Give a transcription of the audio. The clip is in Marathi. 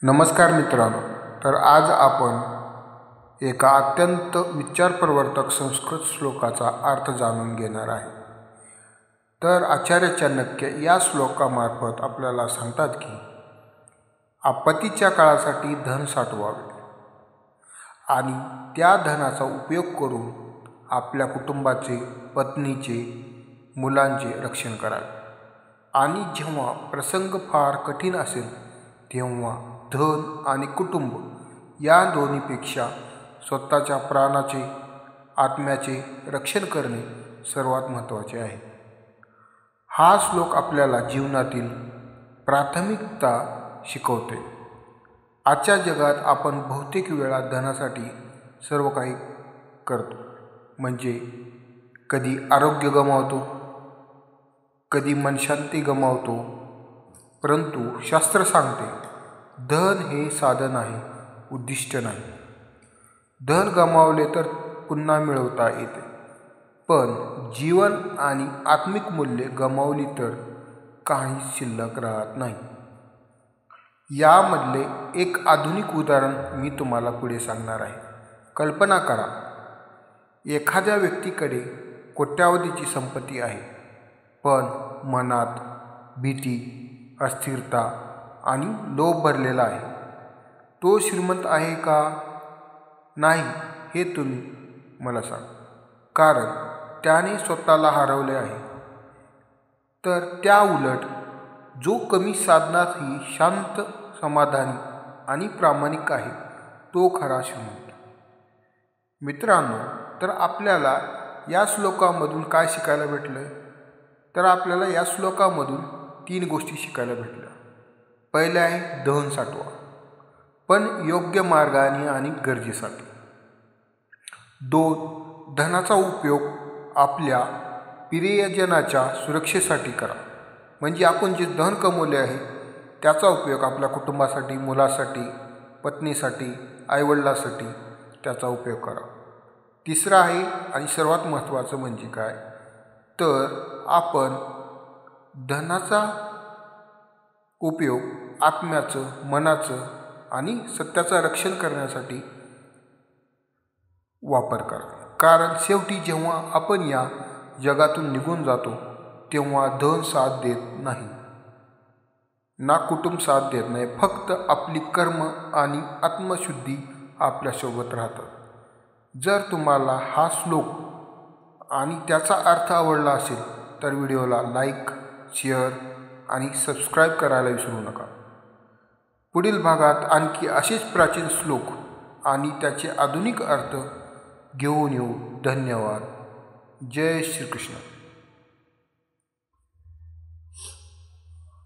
नमस्कार मित्रांनो, तर आज आपण एका अत्यंत विचारप्रवर्तक संस्कृत श्लोकाचा अर्थ जाणून घेणार आहे। तर आचार्य चाणक्य या श्लोकामार्फत आपल्याला सांगतात की आपत्तीच्या काळासाठी धन साठवावे आणि त्या धनाचा उपयोग करून आपल्या कुटुंबाचे, पत्नीचे, मुलांचे रक्षण करावे आणि जेव्हा प्रसंग फार कठीण असेल तेव्हा धन आणि कुटुंब या दोन्हीपेक्षा स्वतःच्या प्राणाचे, आत्म्याचे रक्षण करणे सर्वात महत्त्वाचे आहे। हा श्लोक आपल्याला जीवनातील प्राथमिकता शिकवते। आजच्या जगात आपण बहुतेक वेळा धनासाठी सर्व काही करतो, म्हणजे कधी आरोग्य गमावतो, कधी मनशांती गमावतो, परंतु शास्त्र सांगते धन हे साधन आहे, उद्दिष्ट नाही। धन गमावले तर पुन्हा मिळवता येते, पण जीवन आणि आत्मिक मूल्ये गमावली तर काही शिल्लक राहत नाही। यामधले एक आधुनिक उदाहरण मी तुम्हाला पुढे सांगणार आहे। कल्पना करा, एखाद्या व्यक्तीकडे कोट्यावधीची संपत्ती आहे, पण मनात भीती, अस्थिरता आणि लोभ भरलेला आहे। तो श्रीमंत आहे का नाही हे तुम्ही मला सांगा, कारण त्याने स्वतःला हरवले आहे। तर त्या उलट जो कमी साधनातही शांत, समाधानी आणि प्रामाणिक आहे तो खरा श्रीमंत। मित्रांनो, तर आपल्याला या श्लोकामधून काय शिकायला भेटलं? तर आपल्याला या श्लोकामधून 3 गोष्टी शिकायला भेटल्या। पहिले आहे धन साठवा, पण योग्य मार्गाने आणि गरजेसाठी। 2, धनाचा उपयोग आपल्या प्रियजनाच्या सुरक्षेसाठी करा, म्हणजे आपण जे धन कमवले आहे त्याचा उपयोग आपल्या कुटुंबासाठी, मुलासाठी, पत्नीसाठी, आईवडिलांसाठी त्याचा उपयोग करा। तिसरा आहे आणि सर्वात महत्त्वाचं म्हणजे काय, तर आपण धनाचा उपयोग आत्म्याचं, मनाचं आणि सत्याचं रक्षण करण्यासाठी वापर करा। कारण शेवटी जेव्हा आपण या जगातून निघून जातो तेव्हा धन साथ देत नाही, ना कुटुंब साथ देत नाही, फक्त आपली कर्म आणि आत्मशुद्धी आपल्यासोबत राहतात। जर तुम्हाला हा श्लोक आणि त्याचा अर्थ आवडला असेल तर व्हिडिओला लाईक, शेअर आणि सबस्क्राईब करायला विसरू नका। पुढील भागात आणखी असेच प्राचीन श्लोक आणि त्याचे आधुनिक अर्थ घेऊन येऊ। धन्यवाद। जय श्रीकृष्ण।